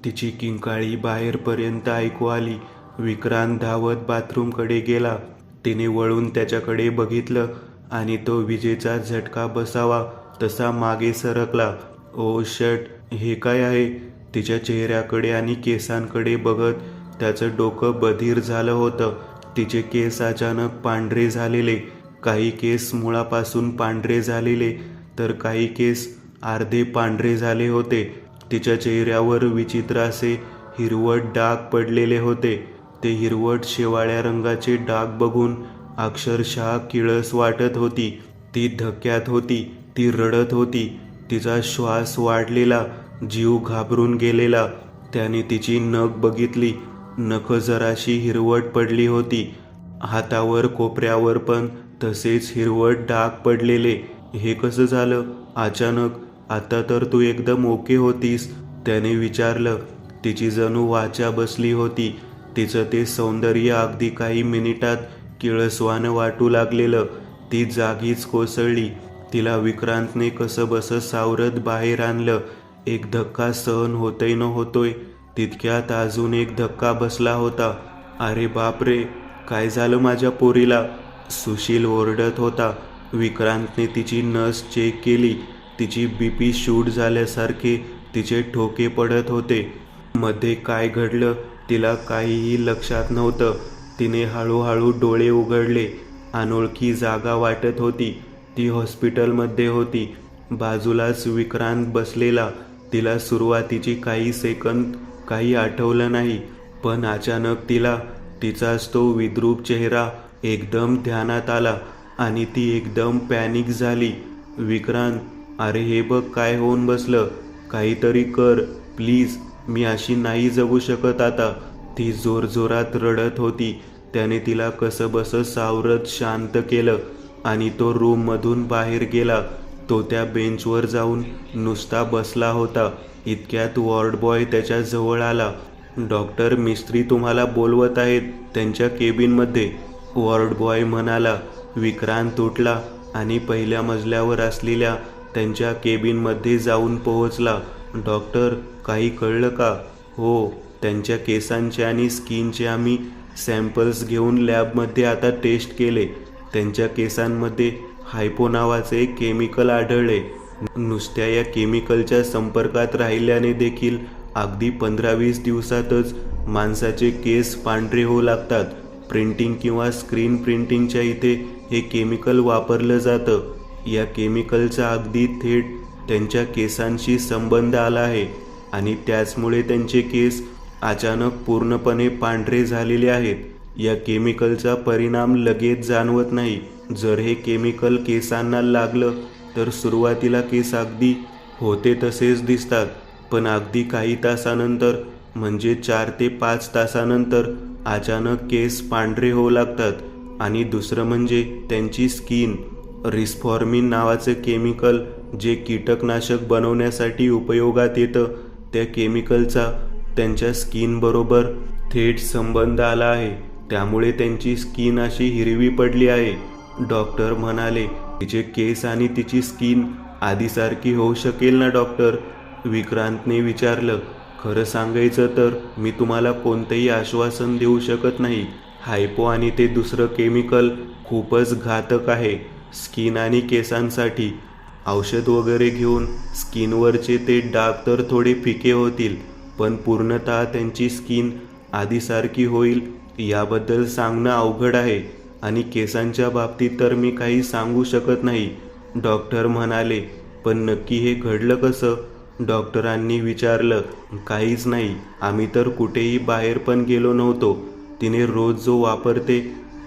तिची किंकाळी बाहेरपर्यंत ऐकू आली. विक्रांत धावत बाथरूमकडे गेला. तिने वळून त्याच्याकडे बघितलं आणि तो विजेचा झटका बसावा तसा मागे सरकला. ओ शट, हे काय आहे? तिच्या चेहऱ्याकडे आणि केसांकडे बघत त्याचं डोकं बधीर झालं होतं. तिचे केस अचानक पांढरे झालेले, काही केस मुळापासून पांढरे झालेले, तर काही केस अर्धे पांढरे झाले होते. तिच्या चेहऱ्यावर विचित्र असे हिरवट डाग पडलेले होते. ते हिरवट शेवाळ्या रंगाचे डाग बघून अक्षरशः किळस वाटत होती. ती धक्क्यात होती, ती रडत होती. तिचा श्वास वाढलेला, जीव घाबरून गेलेला. त्याने तिची नख बघितली. नख जराशी हिरवट पडली होती. हातावर कोपऱ्यावर पण तसेच हिरवट डाग पडलेले. हे कसं झालं अचानक? आता तर तू एकदम ओके होतीस, त्याने विचारलं. तिची जणू वाचा बसली होती. तिचं ते सौंदर्य अगदी काही मिनिटात किळसवानं वाटू लागलेलं. ती जागीच कोसळली. तिला विक्रांतने कसं बसं सावरत बाहेर आणलं. एक धक्का सहन होतोय न होतोय तितक्यात अजून एक धक्का बसला होता. अरे बापरे, काय झालं माझ्या पोरीला? सुशील ओरडत होता. विक्रांतने तिची नस चेक केली. तिची बीपी शूट झाल्यासारखे तिचे ठोके पडत होते. मध्ये काय घडलं तिला काहीही लक्षात नव्हतं. तिने हळूहळू डोळे उघडले. अनोळखी जागा वाटत होती. ती हॉस्पिटलमध्ये होती. बाजूलाच विक्रांत बसलेला. तिला सुरुवातीची काही सेकंद काही आठवलं नाही, पण अचानक तिला तिचाच तो विद्रूप चेहरा एकदम ध्यानात आला आणि ती एकदम पॅनिक झाली. विक्रांत, अरे हे बघ काय होऊन बसलं, काहीतरी कर प्लीज, मी अशी नाही जगू शकत आता. ती जोरजोरात रडत होती. त्याने तिला कसं बसं सावरत शांत केलं आणि तो रूममधून बाहेर गेला. तो त्या बेंचवर जाऊन नुसता बसला होता. इतक्यात वॉर्ड बॉय त्याच्या जवळ आला. डॉक्टर मिस्त्री तुम्हाला बोलवत आहेत त्यांच्या केबिनमध्ये, वॉर्ड बॉय म्हणाला. विक्रांत उठला आणि पहिल्या मजल्यावर असलेल्या त्यांच्या केबिनमध्ये जाऊन पोहोचला. डॉक्टर, काही कळलं का? हो, त्यांच्या केसांचे आणि स्किनचे आम्ही सॅम्पल्स घेऊन लॅबमध्ये आता टेस्ट केले. त्यांच्या केसांमध्ये हायपो नावाचे केमिकल आढळले. नुसत्या या केमिकलच्या संपर्कात राहिल्याने देखील अगदी 15-20 दिवसातच माणसाचे केस पांढरे होऊ लागतात. प्रिंटिंग किंवा स्क्रीन प्रिंटिंगच्या इथे हे केमिकल वापरलं जातं. या केमिकलचा अगदी थेट त्यांच्या केसांशी संबंध आला आहे आणि त्याचमुळे त्यांचे केस अचानक पूर्णपणे पांढरे झालेले आहेत. या केमिकलचा परिणाम लगेच जाणवत नाही. जर हे केमिकल केसांना लागलं तर सुरुवातीला केस अगदी होते तसेच दिसतात, पण अगदी काही तासानंतर म्हणजे 4 ते 5 तासानंतर अचानक केस पांढरे होऊ लागतात. आणि दुसरं म्हणजे त्यांची स्किन. रिस्फॉर्मिन नावाचं केमिकल जे कीटकनाशक बनवण्यासाठी उपयोगात येतं, त्या केमिकलचा त्यांच्या स्किनबरोबर थेट संबंध आला आहे. त्यामुळे त्यांची स्किन अशी हिरवी पडली आहे. डॉक्टर म्हणाले. तिचे केस आणि तिची स्किन आधीसारखी होऊ शकेल ना डॉक्टर? विक्रांतने विचारलं. खरं सांगायचं तर मी तुम्हाला कोणतंही आश्वासन देऊ शकत नाही. हायपो आणि ते दुसरं केमिकल खूपच घातक आहे स्किन आणि केसांसाठी. औषध वगैरे घेऊन स्किनवरचे ते डाग तर थोडे फिके होतील, पण पूर्णतः त्यांची स्किन आधीसारखी होईल याबद्दल सांगणं अवघड आहे. आणि केसांच्या बाबतीत तर मी काही सांगू शकत नाही, डॉक्टर म्हणाले. पण नक्की हे घडलं कसं? डॉक्टरांनी विचारलं. काहीच नाही, आम्ही तर कुठेही बाहेर पण गेलो नव्हतो. तिने रोज जो वापरते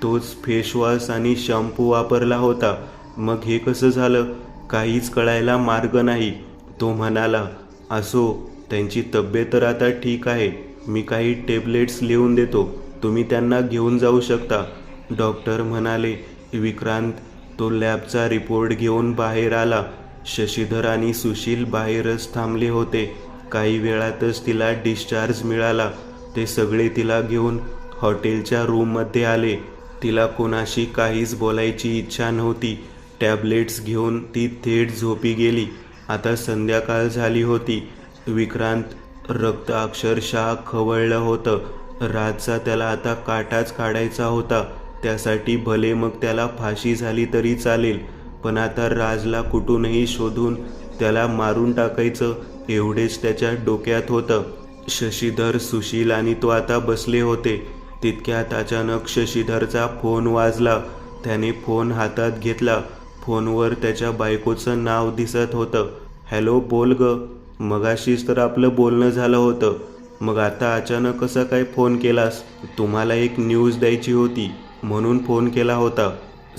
तोच फेसवॉश आणि शॅम्पू वापरला होता. मग हे कसं झालं? काहीच कळायला मार्ग नाही, तो म्हणाला. असो, त्यांची तब्येत तर आता ठीक आहे. मी काही टॅब्लेट्स लिहून देतो, तुम्ही त्यांना घेऊन जाऊ शकता, डॉक्टर म्हणाले. विक्रांत तो लॅबचा रिपोर्ट घेऊन बाहेर आला. शशीधर आणि सुशील बाहेरच थांबले होते. काही वेळातच तिला डिस्चार्ज मिळाला. ते सगळे तिला घेऊन हॉटेलच्या रूममध्ये आले. तिला कोणाशी काहीच बोलायची इच्छा नव्हती. टॅब्लेट्स घेऊन ती थेट झोपी गेली. आता संध्याकाळ झाली होती. विक्रांत रक्त अक्षरशः खवळलं होतं. राजचा त्याला आता काटाच काढायचा होता. त्यासाठी भले मग त्याला फाशी झाली तरी चालेल, पण आता राजला कुठूनही शोधून त्याला मारून टाकायचं एवढेच त्याच्या डोक्यात होतं. शशीधर, सुशील आणि तो आता बसले होते. तितक्यात अचानक शशीधरचा फोन वाजला. त्याने फोन हातात घेतला. फोनवर त्याच्या बायकोचं नाव दिसत होतं. हॅलो, बोल ग. मगाशीच तर आपलं बोलणं झालं होतं, मग आता अचानक कसं काय फोन केलास? तुम्हाला एक न्यूज द्यायची होती म्हणून फोन केला होता.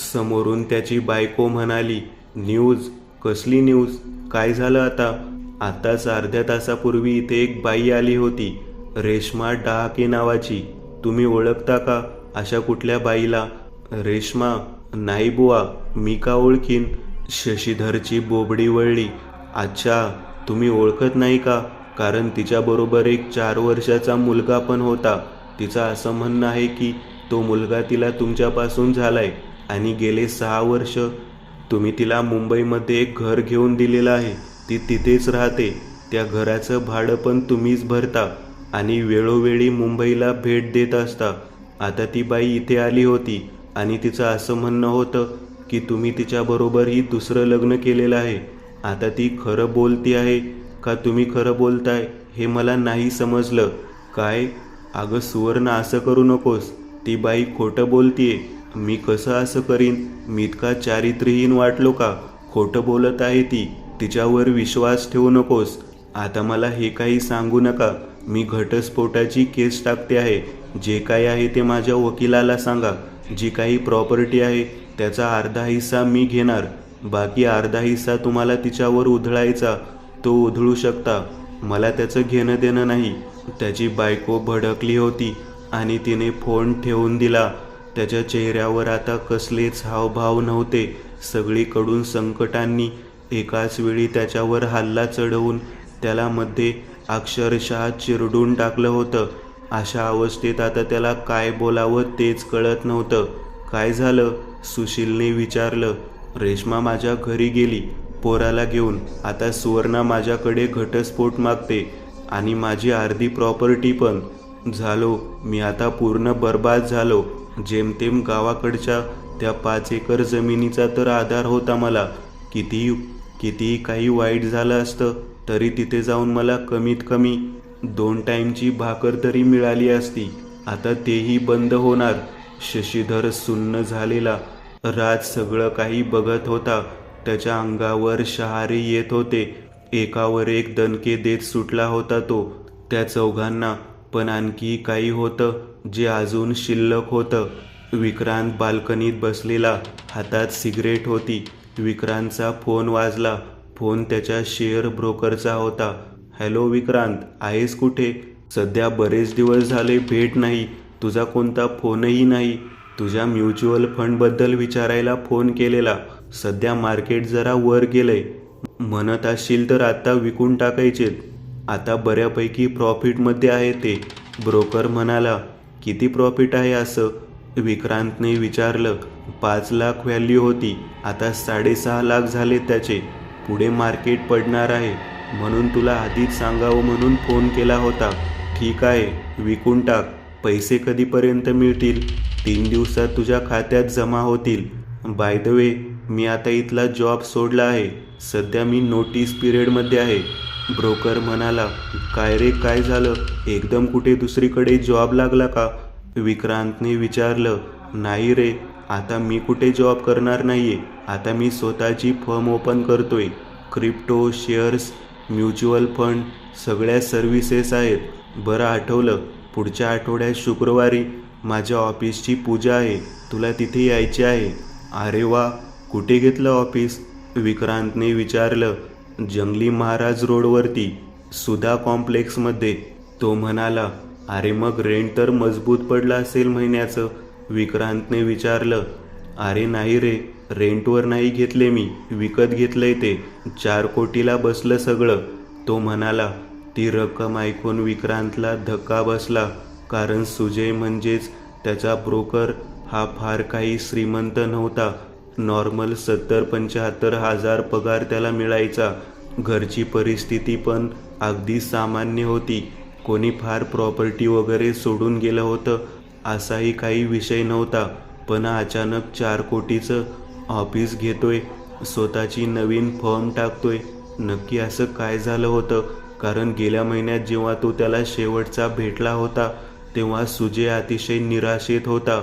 समोरून त्याची बायको म्हणाली. न्यूज? कसली न्यूज? काय झालं आता? आताच अर्ध्या तासापूर्वी इथे एक बाई आली होती, रेश्मा डहाके नावाची. तुम्ही ओळखता का अशा कुठल्या बाईला? रेश्मा? नाही बुवा, मी का ओळखीन? शशीधरची बोबडी वळली. अच्छा, तुम्ही ओळखत नाही का? कारण तिच्याबरोबर एक 4 वर्षाचा मुलगा पण होता. तिचं असं म्हणणं आहे की तो मुलगा तिला तुमच्यापासून झालाय आणि गेले 6 वर्ष तुम्ही तिला मुंबईमध्ये एक घर घेऊन दिलेलं आहे. ती तिथेच राहते. त्या घराचं भाडं पण तुम्हीच भरता आणि वेळोवेळी मुंबईला भेट देत असता. आता ती बाई इथे आली होती आणि तिचं असं म्हणणं होतं की तुम्ही तिच्याबरोबरही दुसरं लग्न केलेलं आहे. आता ती खरं बोलती आहे का तुम्ही खरं बोलताय हे मला नाही समजलं. काय? अगं सुवर्ण, असं करू नकोस. ती बाई खोटं बोलतीये. मी कसं असं करीन? मी इतका चारित्र्यहीन वाटलो का? खोटं बोलत आहे ती. तिच्यावर विश्वास ठेवू नकोस. आता मला हे काही सांगू नका. मी घटस्फोटाची केस टाकते आहे. जे काही आहे ते माझ्या वकिलाला सांगा. जी काही प्रॉपर्टी आहे त्याचा अर्धा हिस्सा मी घेणार. बाकी अर्धा हिस्सा तुम्हाला तिच्यावर उधळायचा तो उधळू शकता. मला त्याचं घेणं देणं नाही. त्याची बायको भडकली होती आणि तिने फोन ठेवून दिला. त्याच्या चेहऱ्यावर आता कसलेच हावभाव नव्हते. सगळीकडून संकटांनी एकाच वेळी त्याच्यावर हल्ला चढवून त्याला मध्ये अक्षरशः चिरडून टाकलं होतं. अशा अवस्थेत आता त्याला काय बोलावं तेच कळत नव्हतं. काय झालं? सुशीलने विचारलं. रेश्मा माझ्या घरी गेली पोराला घेऊन. आता सुवर्णा माझ्याकडे घटस्फोट मागते आणि माझी अर्धी प्रॉपर्टी पण. झालो मी आता पूर्ण बर्बाद झालो. जेमतेम गावाकडच्या त्या 5 एकर जमिनीचा तर आधार होता मला. कितीही काही वाईट झालं असतं तरी तिथे जाऊन मला कमीत कमी 2 टाईमची भाकर तरी मिळाली असती. आता तेही बंद होणार. शशीधर सुन्न झालेला. राज सगळं काही बघत होता. त्याच्या अंगावर शहारे येत होते. एकावर एक दणके देत सुटला होता तो त्या चौघांना. पण आणखी काही होतं जे अजून शिल्लक होतं. विक्रांत बाल्कनीत बसलेला, हातात सिगरेट होती. विक्रांतचा फोन वाजला. फोन त्याच्या शेअर ब्रोकरचा होता. हॅलो विक्रांत, आहेस कुठे? सध्या बरेच दिवस झाले भेट नाही. तुझा कोणता फोनही नाही. तुझ्या म्युच्युअल फंडबद्दल विचारायला फोन केलेला. सध्या मार्केट जरा वर गेलंय. म्हणत असशील तर आता विकून टाकायचेत. आता बऱ्यापैकी प्रॉफिटमध्ये आहे ते. ब्रोकर म्हणाला. किती प्रॉफिट आहे असं? विक्रांतने विचारलं. 5 लाख व्हॅल्यू होती, आता 6.5 लाख झाले त्याचे. पुढे मार्केट पडणार आहे म्हणून तुला आधीच सांगावं म्हणून फोन केला होता. ठीक आहे, विकून टाक. पैसे कधीपर्यंत मिळतील? 3 दिवसात तुझ्या खात्यात जमा होतील. बाय द वे, मी आता इथला जॉब सोडला आहे. सध्या मी नोटीस पिरियडमध्ये आहे. ब्रोकर म्हणाला. काय रे, काय झालं? एकदम कुठे दुसरीकडे जॉब लागला का? विक्रांतने विचारलं. नाही रे, आता मी कुठे जॉब करणार नाहीये. आता मी स्वतःची फर्म ओपन करतोय. क्रिप्टो, शेअर्स, म्युच्युअल फंड सगळ्या सर्व्हिसेस आहेत. बरं आठवलं, पुढच्या आठवड्यात शुक्रवारी माझ्या ऑफिसची पूजा आहे. तुला तिथे यायचे आहे. अरे वा, कुठे घेतलं ऑफिस? विक्रांतने विचारलं. जंगली महाराज रोडवरती, सुधा कॉम्प्लेक्समध्ये. तो म्हणाला. अरे मग रेंट तर मजबूत पडलं असेल महिन्याचं? विक्रांतने विचारलं. अरे नाही रे, रेंटवर नाही घेतले मी, विकत घेतलंय ते. 4 कोटीला बसलं सगळं. तो म्हणाला. ती रक्कम ऐकून विक्रांतला धक्का बसला. कारण सुजय म्हणजेच त्याचा ब्रोकर हा फार काही श्रीमंत नव्हता. नॉर्मल 70-75 हजार पगार त्याला मिळायचा. घरची परिस्थिती पण अगदी सामान्य होती. कोणी फार प्रॉपर्टी वगैरे सोडून गेलं होतं असाही काही विषय नव्हता. पण अचानक 4 कोटीचं ऑफिस घेतोय, स्वतःची नवीन फर्म टाकतोय. नक्की असं काय झालं होतं? कारण गेल्या महिन्यात जेव्हा तो त्याला शेवटचा भेटला होता तेव्हा सुजय अतिशय निराशेत होता.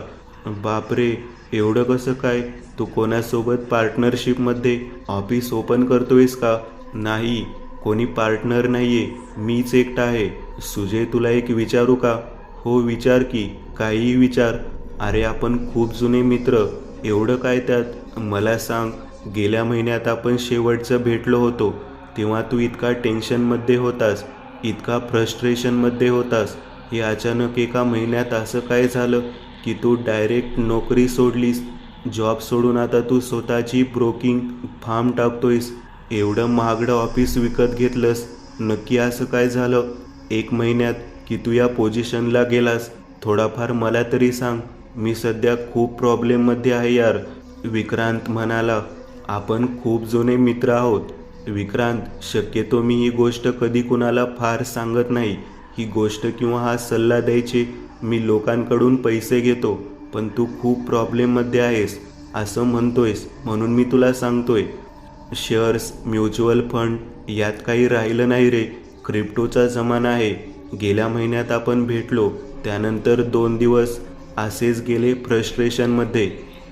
बापरे, एवढं कसं काय? तू कोणासोबत पार्टनरशिपमध्ये ऑफिस ओपन करतोयस का? नाही, कोणी पार्टनर नाहीये, मीच एकटा आहे. सुजय, तुला एक विचारू का? हो विचार की, काहीही विचार. अरे आपण खूप जुने मित्र, एवढं काय त्यात? मला सांग, गेल्या महिन्यात आपण शेवटचं भेटलो होतो तेव्हा तू इतका टेन्शनमध्ये होतास, इतका फ्रस्ट्रेशनमध्ये होतास. हे अचानक एका महिन्यात असं काय झालं की तू डायरेक्ट नोकरी सोडलीस? जॉब सोडून आता तू स्वतःची ब्रोकिंग फार्म टाकतोयस, एवढं महागडं ऑफिस विकत घेतलंस. नक्की असं काय झालं 1 महिन्यात की तू या पोझिशनला गेलास? थोडाफार मला तरी सांग. मी सध्या खूप प्रॉब्लेममध्ये आहे यार. विक्रांत म्हणाला. आपण खूप जुने मित्र आहोत विक्रांत. शक्यतो मी ही गोष्ट कधी कुणाला फार सांगत नाही. ही गोष्ट किंवा हा सल्ला द्यायचे मी लोकांकडून पैसे घेतो. पण तू खूप प्रॉब्लेममध्ये आहेस असं म्हणतोयस म्हणून मी तुला सांगतोय. शेअर्स, म्युच्युअल फंड यात काही राहिलं नाही रे. क्रिप्टोचा जमाना आहे. गेल्या महिन्यात आपण भेटलो त्यानंतर 2 दिवस असेच गेले फ्रस्ट्रेशनमध्ये.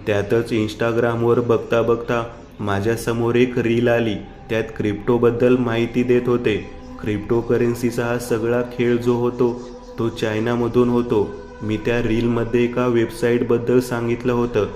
त्यातच इंस्टाग्रामवर बघता बघता माझ्यासमोर एक रील आली. त्यात क्रिप्टोबद्दल माहिती देत होते. क्रिप्टोकरन्सीचा हा सगळा खेळ जो होतो तो चायनामधून होतो. मी त्या रीलमध्ये एका वेबसाईटबद्दल सांगितलं होतं.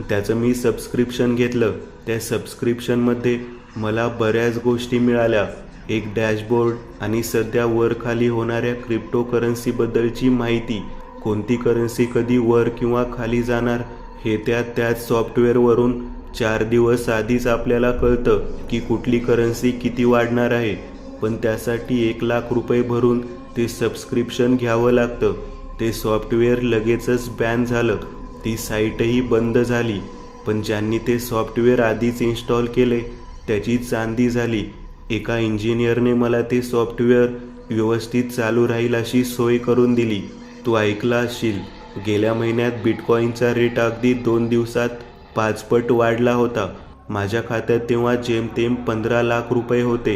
त्याचं मी सबस्क्रिप्शन घेतलं. त्या सबस्क्रिप्शनमध्ये मला बऱ्याच गोष्टी मिळाल्या. एक डॅशबोर्ड आणि सध्या वर खाली होणाऱ्या क्रिप्टोकरन्सीबद्दलची माहिती. कोणती करन्सी कधी वर किंवा खाली जाणार हे त्याच सॉफ्टवेअरवरून 4 दिवस आधीच आपल्याला कळतं की कुठली करन्सी किती वाढणार आहे. पण त्यासाठी 1 लाख रुपये भरून ते सबस्क्रिप्शन घ्यावं लागतं. ते सॉफ्टवेअर लगेचच बॅन झालं. ती साईटही बंद झाली. पण ज्यांनी ते सॉफ्टवेअर आधीच इन्स्टॉल केले त्याची चांदी झाली. एका इंजिनियरने मला ते सॉफ्टवेअर व्यवस्थित चालू राहील अशी सोय करून दिली. तू ऐकला असशील, गेल्या महिन्यात बिटकॉईनचा रेट अगदी 2 दिवसात 5 पट वाढला होता. माझ्या खात्यात तेव्हा जेमतेम 15 लाख रुपये होते.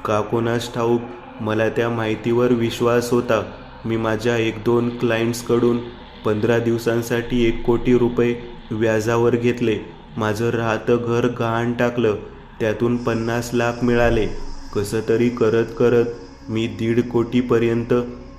का कोणास ठाऊक, मला त्या माहितीवर विश्वास होता. मी माझ्या 1-2 क्लायंट्सकडून 15 दिवसांसाठी 1 कोटी रुपये व्याजावर घेतले. माझं राहतं घर गहाण टाकलं, त्यातून 50 लाख मिळाले. कसं तरी करत करत मी 1.5 कोटीपर्यंत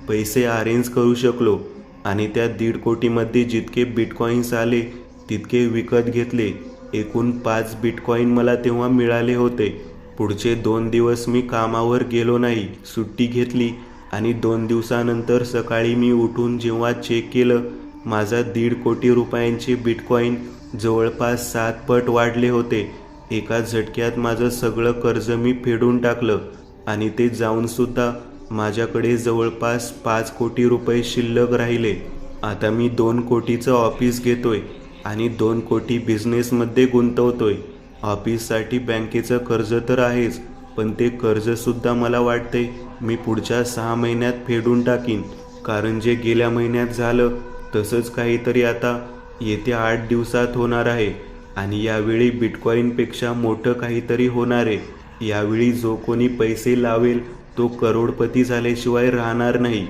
पैसे अरेंज करू शकलो आणि त्या 1.5 कोटीमध्ये जितके बिटकॉईन्स आले तितके विकत घेतले. एकूण 5 बिटकॉईन मला तेव्हा मिळाले होते. पुढचे 2 दिवस मी कामावर गेलो नाही, सुट्टी घेतली आणि 2 दिवसानंतर सकाळी मी उठून जेव्हा चेक केलं, माझा 1.5 कोटी रुपयांचे बिटकॉईन जवळपास 7 पट वाढले होते. एका झटक्यात माझं सगळं कर्ज मी फेडून टाकलं आणि ते जाऊनसुद्धा माझ्याकडे जवळपास 5 कोटी रुपये शिल्लक राहिले. आता मी 2 कोटीचं ऑफिस घेतोय आणि 2 कोटी बिझनेसमध्ये गुंतवतोय. ऑफिससाठी बँकेचं कर्ज तर आहेच, पण ते कर्जसुद्धा मला वाटते मी पुढच्या 6 महिन्यात फेडून टाकीन. कारण जे गेल्या महिन्यात झालं तसंच काहीतरी आता येत्या 8 दिवसात होणार आहे आणि यावेळी बिटकॉईनपेक्षा मोठं काहीतरी होणार आहे. यावेळी जो कोणी पैसे लावेल तो करोडपती झाल्याशिवाय राहणार नाही,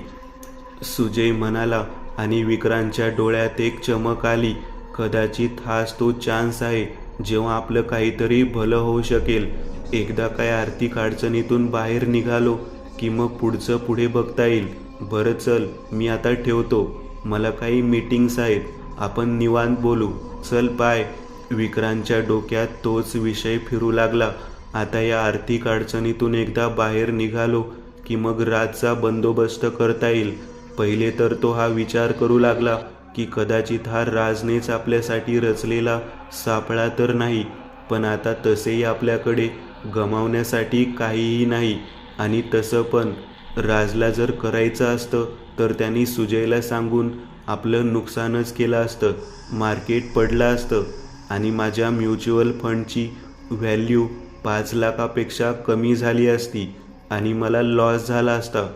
सुजय म्हणाला. आणि विक्रांतच्या डोळ्यात एक चमक आली. कदाचित हाच तो चान्स आहे जेव्हा आपलं काहीतरी भलं होऊ शकेल. एकदा काय आर्थिक अडचणीतून बाहेर निघालो की मग पुढचं पुढे बघता येईल. बरं चल, मी आता ठेवतो, मला काही मीटिंग्स आहेत, आपण निवांत बोलू. चल बाय. विक्रांतच्या डोक्यात तोच विषय फिरू लागला. आता या आर्थिक अडचणीतून एकदा बाहेर निघालो की मग रातचा बंदोबस्त करता येईल. पहिले तर तो हा विचार करू लागला की कदाचित हा राजनेच आपल्यासाठी रचलेला सापळा तर नाही, पण आता तसेही आपल्याकडे गमावण्यासाठी काहीही नाही. आणि तसं पण राजला जर करायचं असतं तर त्यांनी सुजयला सांगून आपलं नुकसानच केलं असतं, मार्केट पडलं असतं आणि माझ्या म्युच्युअल फंडची व्हॅल्यू 5 लाखापेक्षा कमी झाली असती. आणि मला लॉस झाला असता.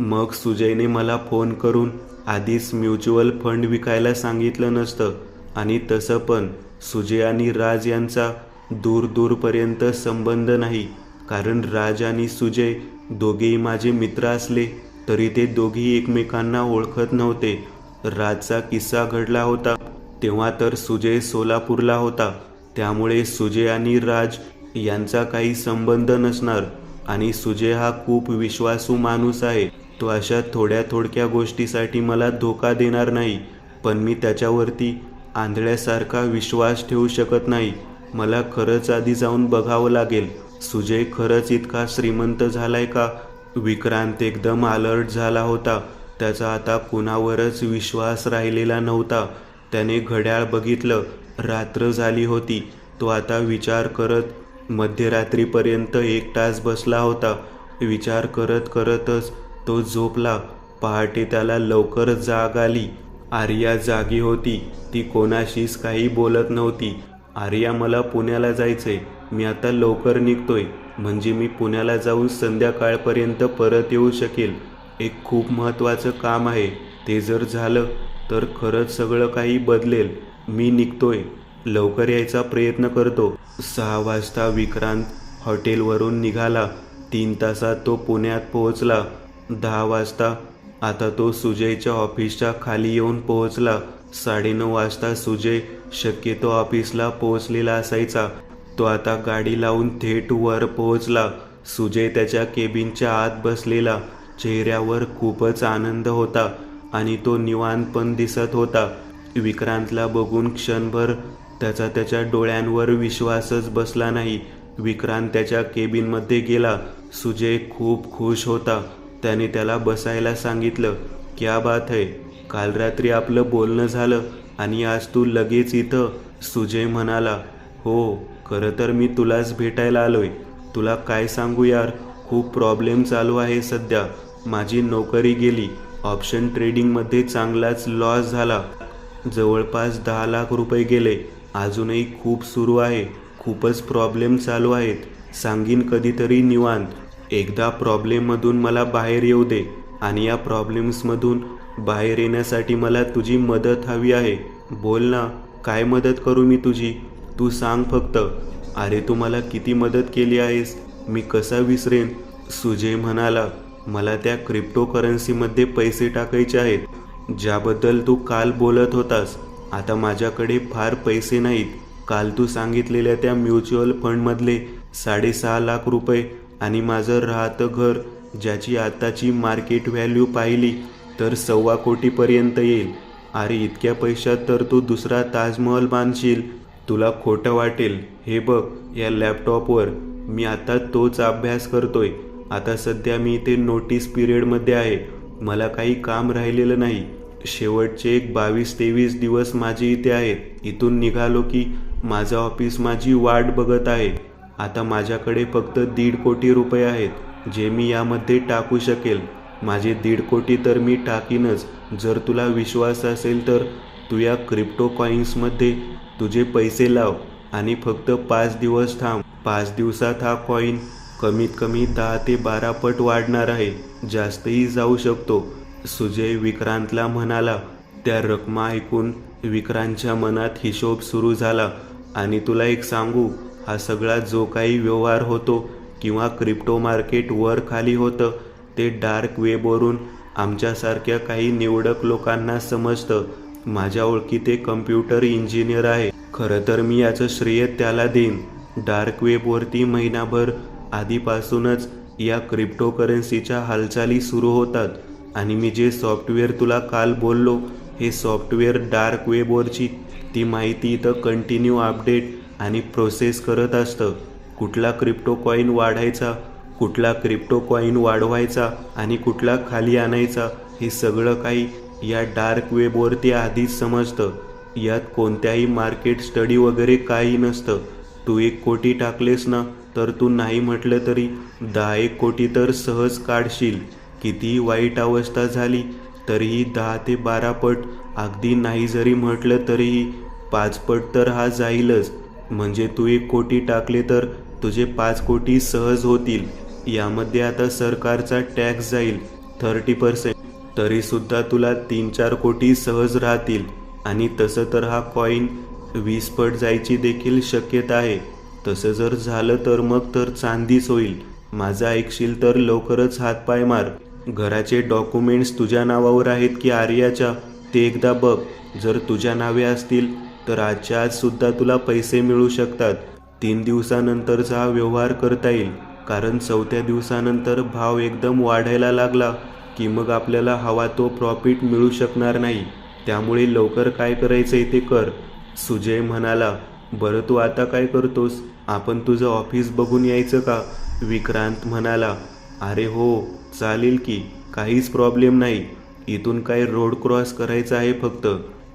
मग सुजयने मला फोन करून आधीच म्युच्युअल फंड विकायला सांगितलं नसतं. आणि तसं पण सुजय आणि राज यांचा दूरपर्यंत संबंध नाही, कारण राज आणि सुजय दोघेही माझे मित्र असले तरी ते दोघेही एकमेकांना ओळखत नव्हते. राजचा किस्सा घडला होता तेव्हा तर सुजय सोलापूरला होता, त्यामुळे सुजय आणि राज यांचा काही संबंध नसणार. आणि सुजय हा खूप विश्वासू माणूस आहे. तो अशा थोड्या गोष्टीसाठी मला धोका देणार नाही. पण मी त्याच्यावरती आंधळ्यासारखा विश्वास ठेवू शकत नाही. मला खरंच आधी जाऊन बघावं लागेल, सुजय खरंच इतका श्रीमंत झालाय का. विक्रांत एकदम अलर्ट झाला होता. त्याचा आता कुणावरच विश्वास राहिलेला नव्हता. त्याने घड्याळ बघितलं. रात्र झाली होती. तो आता विचार करत मध्यरात्रीपर्यंत 1 तास बसला होता. विचार करतच तो झोपला. पहाटे त्याला लवकर जाग आली. आर्या जागी होती. ती कोणाशीच काही बोलत नव्हती. आर्या, मला पुण्याला जायचंय. मी आता लवकर निघतोय, म्हणजे मी पुण्याला जाऊन संध्याकाळपर्यंत परत येऊ शकेल. एक खूप महत्त्वाचं काम आहे. ते जर झालं तर खरंच सगळं काही बदलेल. मी निघतोय. लवकर यायचा प्रयत्न करतो. 6 वाजता विक्रांत हॉटेलवरून निघाला. 3 तासात तो पुण्यात पोहोचला. 10 वाजता आता तो सुजयच्या ऑफिसच्या खाली येऊन पोहोचला. 9:30 वाजता सुजय शक्यतो ऑफिसला पोहोचलेला असायचा. तो आता गाडी लावून थेट वर पोहोचला. सुजय त्याच्या केबिनच्या आत बसलेला. चेहऱ्यावर खूपच आनंद होता आणि तो निवांत पण दिसत होता. विक्रांतला बघून क्षणभर त्याच्या डोळ्यांवर विश्वासच बसला नाही. विक्रांत त्याच्या केबिनमध्ये गेला. सुजय खूप खुश होता. त्याने त्याला बसायला सांगितलं. क्या बात है, काल रात्री आपलं बोलणं झालं आणि आज तू लगेच इथं, सुजय म्हणाला. हो, खरं तर मी तुलाच भेटायला आलोय. तुला काय सांगू यार, खूप प्रॉब्लेम चालू आहे सध्या. माझी नोकरी गेली. ऑप्शन ट्रेडिंगमध्ये चांगलाच लॉस झाला. जवळपास 10 लाख रुपये गेले. अजूनही खूप सुरू आहे. खूपच प्रॉब्लेम चालू आहेत. सांगीन कधीतरी निवांत. एकदा प्रॉब्लेममधून मला बाहेर येऊ दे. आणि या प्रॉब्लेम्समधून बाहेर येण्यासाठी मला तुझी मदत हवी आहे. बोल ना, काय मदत करू मी तुझी? तू सांग फक्त. अरे, तू मला किती मदत केली आहेस, मी कसा विसरेन. सुजय म्हणाला. मला त्या क्रिप्टोकरन्सीमध्ये पैसे टाकायचे आहेत, ज्याबद्दल तू काल बोलत होतास. आता माझ्याकडे फार पैसे नाहीत. काल तू सांगितलेल्या त्या म्युच्युअल फंडमधले 6.5 लाख रुपये आणि माझं राहतं घर, ज्याची आताची मार्केट व्हॅल्यू पाहिली तर 1.25 कोटीपर्यंत येईल. अरे, इतक्या पैशात तर तू दुसरा ताजमहल बांधशील. तुला खोटं वाटेल. हे बघ, या लॅपटॉपवर मी आता तोच अभ्यास करतोय. आता सध्या मी इथे नोटीस पिरियडमध्ये आहे. मला काही काम राहिलेलं नाही. शेवटचे एक 22-23 दिवस माझे इथे आहेत. इथून निघालो की माझं ऑफिस माझी वाट बघत आहे. आता माझ्याकडे फक्त 1.5 कोटी रुपये आहेत, जे मी यामध्ये टाकू शकेल. माझे 1.5 कोटी तर मी टाकीनच. जर तुला विश्वास असेल तर तू या क्रिप्टो कॉईन्समध्ये तुझे पैसे लाव आणि फक्त 5 दिवस थांब. 5 दिवसात हा कॉईन कमीत कमी 10 ते 12 पट वाढणार आहे. जास्तही जाऊ शकतो, सुजय विक्रांतला म्हणाला. त्या रकमा ऐकून विक्रांतच्या मनात हिशोब सुरू झाला. आणि तुला एक सांगू, हा सगळा जो काही व्यवहार होतो किंवा क्रिप्टो मार्केट वर खाली होतं, ते डार्क वेबवरून आमच्यासारख्या काही निवडक लोकांना समजतं. माझ्या ओळखीत एक कम्प्युटर इंजिनियर आहे. खरं तर मी याचं श्रेय त्याला देईन. डार्क वेबवरती महिनाभर आधीपासूनच या क्रिप्टोकरन्सीच्या हालचाली सुरू होतात. आणि मी जे सॉफ्टवेअर तुला काल बोललो, हे सॉफ्टवेअर डार्क वेबवरची ती माहिती इथं कंटिन्यू अपडेट आणि प्रोसेस करत असतं. कुठला क्रिप्टो कॉईन वाढायचा, कुठला क्रिप्टो कॉईन वाढवायचा आणि कुठला खाली आणायचा, हे सगळं काही या डार्क वेबवरती आधीच समजतं. यात कोणत्याही मार्केट स्टडी वगैरे काही नसतं. तू 1 कोटी टाकलेस ना, तर तू नाही म्हटलं तरी 10-1 कोटी तर सहज काढशील. कितीही वाईट अवस्था झाली तरीही 10 ते 12 पट, अगदी नाही जरी म्हटलं तरीही 5 पट तर हा जाईलच. म्हणजे तू 1 कोटी टाकले तर तुझे 5 कोटी सहज होतील. यामध्ये आता सरकारचा टॅक्स जाईल 30%. तरीसुद्धा तुला 3-4 कोटी सहज राहतील. आणि तसं तर हा कॉईन 20 पट जायची देखील शक्यता आहे. तसं जर झालं तर मग तर चांदीच होईल. माझं ऐकशील तर लवकरच हातपाय मार. घराचे डॉक्युमेंट्स तुझ्या नावावर आहेत की आर्याच्या ते एकदा बघ. जर तुझ्या नावे असतील तर आजच्या आज सुद्धा तुला पैसे मिळू शकतात. 3 दिवसानंतरचा हा व्यवहार करता येईल, कारण 4थ्या दिवसानंतर भाव एकदम वाढायला लागला की मग आपल्याला हवा तो प्रॉफिट मिळू शकणार नाही. त्यामुळे लवकर काय करायचंय ते कर. सुजय म्हणाला. बरं तू आता काय करतोस? आपण तुझं ऑफिस बघून यायचं का? विक्रांत म्हणाला. अरे हो चालेल की, काहीच प्रॉब्लेम नाही. इथून काय रोड क्रॉस करायचा आहे फक्त.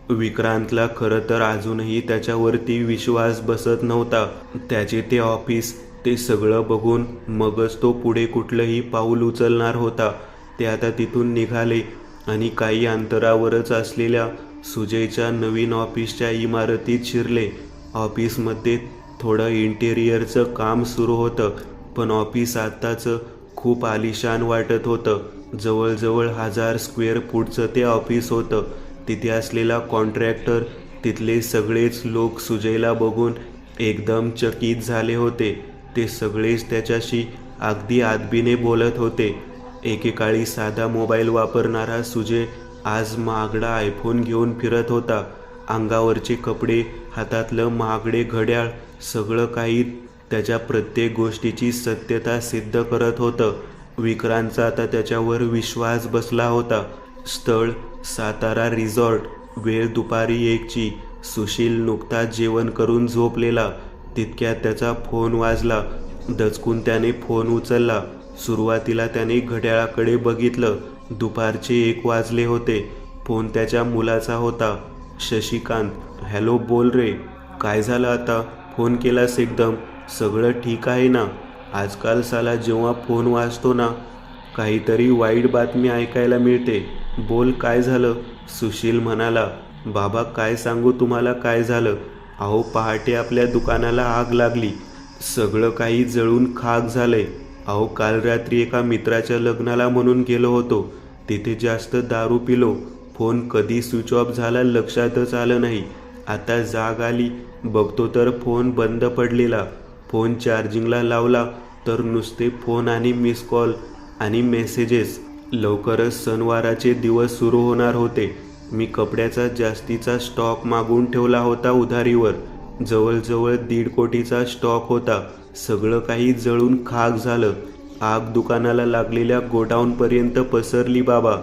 विक्रांतला खरं तर अजूनही त्याच्यावरती विश्वास बसत नव्हता. त्याचे ते ऑफिस ते सगळं बघून मगच तो पुढे कुठलंही पाऊल उचलणार होता. ते आता तिथून निघाले आणि काही अंतरावरच असलेल्या सुजयच्या नवीन ऑफिसच्या इमारतीत शिरले. ऑफिसमध्ये थोडं इंटेरियरचं काम सुरू होतं, पण ऑफिस आत्ताचं खूप आलिशान वाटत होतं. जवळजवळ 1000 स्क्वेअर फूटचं ते ऑफिस होतं. तिथे असलेला कॉन्ट्रॅक्टर, तिथले सगळेच लोक सुजयला बघून एकदम चकित झाले होते. ते सगळेच त्याच्याशी अगदी आदबीने बोलत होते. एकेकाळी साधा मोबाईल वापरणारा सुजय आज महागडा आयफोन घेऊन फिरत होता. अंगावरचे कपडे, हातातलं महागडे घड्याळ, सगळं काही त्याच्या प्रत्येक गोष्टीची सत्यता सिद्ध करत होतं. विक्रांतचा आता त्याच्यावर विश्वास बसला होता. स्थळ सातारा रिसॉर्ट. वेळ दुपारी 1ची. सुशील नुकताच जेवण करून झोपलेला. तितक्यात त्याचा फोन वाजला. दचकून त्याने फोन उचलला. सुरुवातीला त्याने घड्याळाकडे बघितलं. दुपारचे 1 वाजले होते. फोन त्याच्या मुलाचा होता. शशिकांत. हॅलो बोल रे. काय झालं आता? फोन केलास एकदम? सगळं ठीक आहे ना? आजकाल साला जेव्हा फोन वाजतो ना, काहीतरी वाईट बातमी ऐकायला मिळते. बोल काय झालं? सुशील म्हणाला. बाबा काय सांगू तुम्हाला काय झालं. अहो पहाटे आपल्या दुकानाला आग लागली. सगळं काही जळून खाक झालंय. अहो काल रात्री एका मित्राच्या लग्नाला म्हणून गेलो होतो. तिथे जास्त दारू पिलो. फोन कधी स्विच ऑफ झाला लक्षातच आलं नाही. आता जाग आली, बघतो तर फोन बंद पडलेला. फोन चार्जिंगला लावला तर नुसते फोन आणि मिस कॉल आणि मेसेजेस. लवकरच सणवाराचे दिवस सुरू होणार होते. मी कपड्याचा जास्तीचा स्टॉक मागून ठेवला होता उधारीवर. जवळजवळ 1.5 कोटीचा स्टॉक होता. सगळं काही जळून खाक झालं. आग दुकानाला लागलेल्या गोडाऊनपर्यंत पसरली बाबा.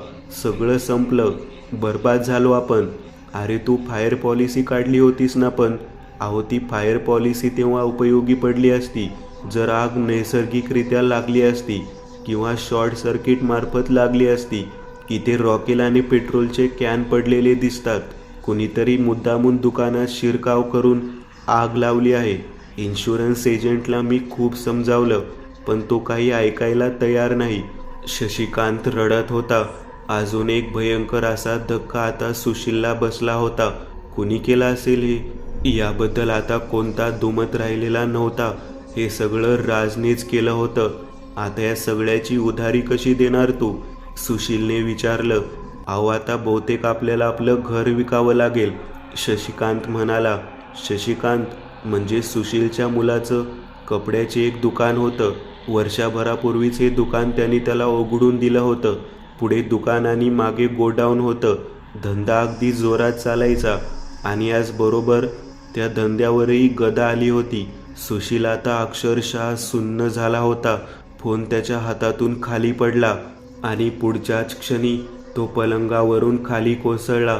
सगळं संपलं. बर्बाद झालो आपण. अरे तू फायर पॉलिसी काढली होतीस ना पण? अहो ती फायर पॉलिसी तेव्हा उपयोगी पडली असती जर आग नैसर्गिकरित्या लागली असती किंवा शॉर्ट सर्किट मार्फत लागली असती. इथे रॉकेल आणि पेट्रोलचे कॅन पडलेले दिसतात. कुणीतरी मुद्दामून दुकानात शिरकाव करून आग लावली आहे. इन्शुरन्स एजंटला मी खूप समजावलं, पण तो काही ऐकायला तयार नाही. शशिकांत रडत होता. अजून एक भयंकर असा धक्का आता सुशीलला बसला होता. कुणी केला असेल हे? याबद्दल आता कोणता दुमत राहिलेला नव्हता. हे सगळं राजनेच केलं होतं. आता या सगळ्याची उधारी कशी देणार तू? सुशीलने विचारलं. अहो आता बहुतेक आपल्याला आपलं घर विकावं लागेल, शशिकांत म्हणाला. शशिकांत म्हणजे सुशीलच्या मुलाचं कपड्याचे एक दुकान होतं. वर्षभरापूर्वीच हे दुकान त्यांनी त्याला उघडून दिलं होतं. पुढे दुकान आणि मागे गोडाऊन होतं. धंदा अगदी जोरात चालायचा आणि आज बरोबर त्या धंद्यावरही गदा आली होती. सुशील आता अक्षरशः सुन्न झाला होता. फोन त्याच्या हातातून खाली पडला आणि पुढच्याच क्षणी तो पलंगावरून खाली कोसळला.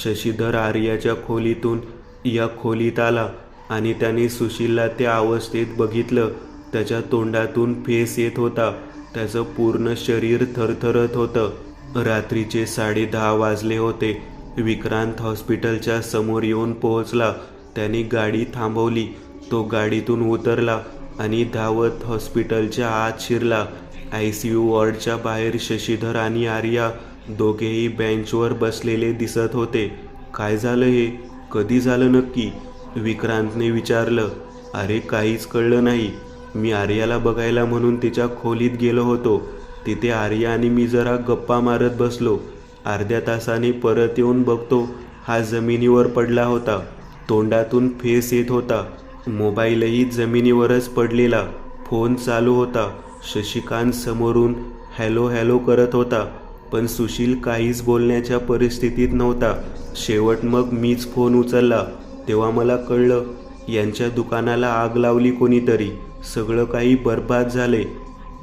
शशीधर आर्याच्या खोलीतून या खोलीत आला आणि त्याने सुशीलला त्या अवस्थेत बघितलं. त्याच्या तोंडातून फेस येत होता. त्याचं पूर्ण शरीर थरथरत होतं. रात्रीचे 10:30 वाजले होते. विक्रांत हॉस्पिटलच्या समोर येऊन पोहोचला. त्याने गाडी थांबवली. तो गाडीतून उतरला आणि धावत हॉस्पिटलच्या आत शिरला. ICU वॉर्डच्या बाहेर शशीधर आणि आर्या दोघेही बेंचवर बसलेले दिसत होते. काय झालं हे? कधी झालं नक्की? विक्रांतने विचारलं. अरे काहीच कळलं नाही. मी आर्याला बघायला म्हणून तिच्या खोलीत गेलो होतो. तिथे आर्या आणि मी जरा गप्पा मारत बसलो. अर्ध्या तासाने परत येऊन बघतो हा जमिनीवर पडला होता. तोंडातून फेस येत होता. मोबाईलही जमिनीवरच पडलेला. फोन चालू होता. शशिकांत समोरून हॅलो हॅलो करत होता, पण सुशील काहीच बोलण्याच्या परिस्थितीत नव्हता. शेवट मग मीच फोन उचलला. तेव्हा मला कळलं यांच्या दुकानाला आग लावली कोणीतरी. सगळं काही बर्बाद झाले.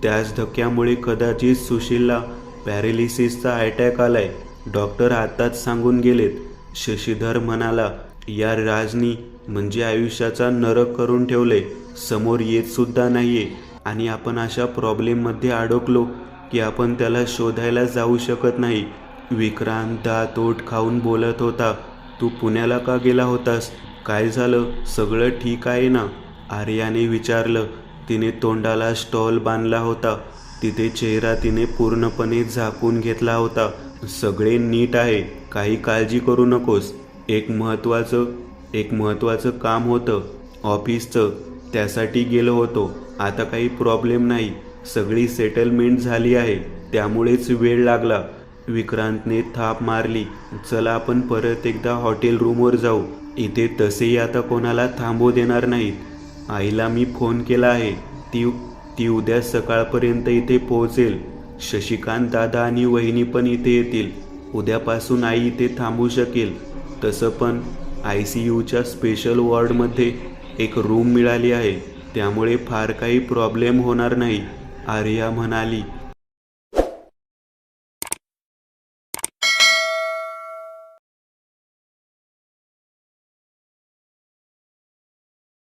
त्याच धक्क्यामुळे कदाचित सुशीलला पॅरालिसिसचा अटॅक आलाय. डॉक्टर आताच सांगून गेलेत. शशीधर म्हणाला, या राजनी म्हणजे आयुष्याचा नरक करून ठेवले. समोर येत सुद्धा नाहीये आणि आपण अशा प्रॉब्लेममध्ये अडकलो की आपण त्याला शोधायला जाऊ शकत नाही. विक्रांत दात ओठ खाऊन बोलत होता. तू पुण्याला का गेला होतास? काय झालं? सगळं ठीक आहे ना? आर्याने विचारलं. तिने तोंडाला स्टॉल बांधला होता. तिथे चेहरा तिने पूर्णपणे झाकून घेतला होता. सगळे नीट आहे, काही काळजी करू नकोस. एक महत्त्वाचं काम होतं ऑफिसचं, त्यासाठी गेलो होतो. आता काही प्रॉब्लेम नाही. सगळी सेटलमेंट झाली आहे, त्यामुळेच वेळ लागला. विक्रांतने थाप मारली. चला आपण परत एकदा हॉटेल रूमवर जाऊ. इथे तसेही आता कोणाला थांबू देणार नाहीत. आईला मी फोन केला आहे. ती उद्या सकाळपर्यंत इथे पोहोचेल. शशिकांत दादा आणि वहिनी पण इथे येतील. उद्यापासून आई इथे थांबू शकेल. तसं पण ICUच्या स्पेशल वॉर्डमध्ये एक रूम मिळाली आहे, त्यामुळे फार काही प्रॉब्लेम होणार नाही, आर्या म्हणाली.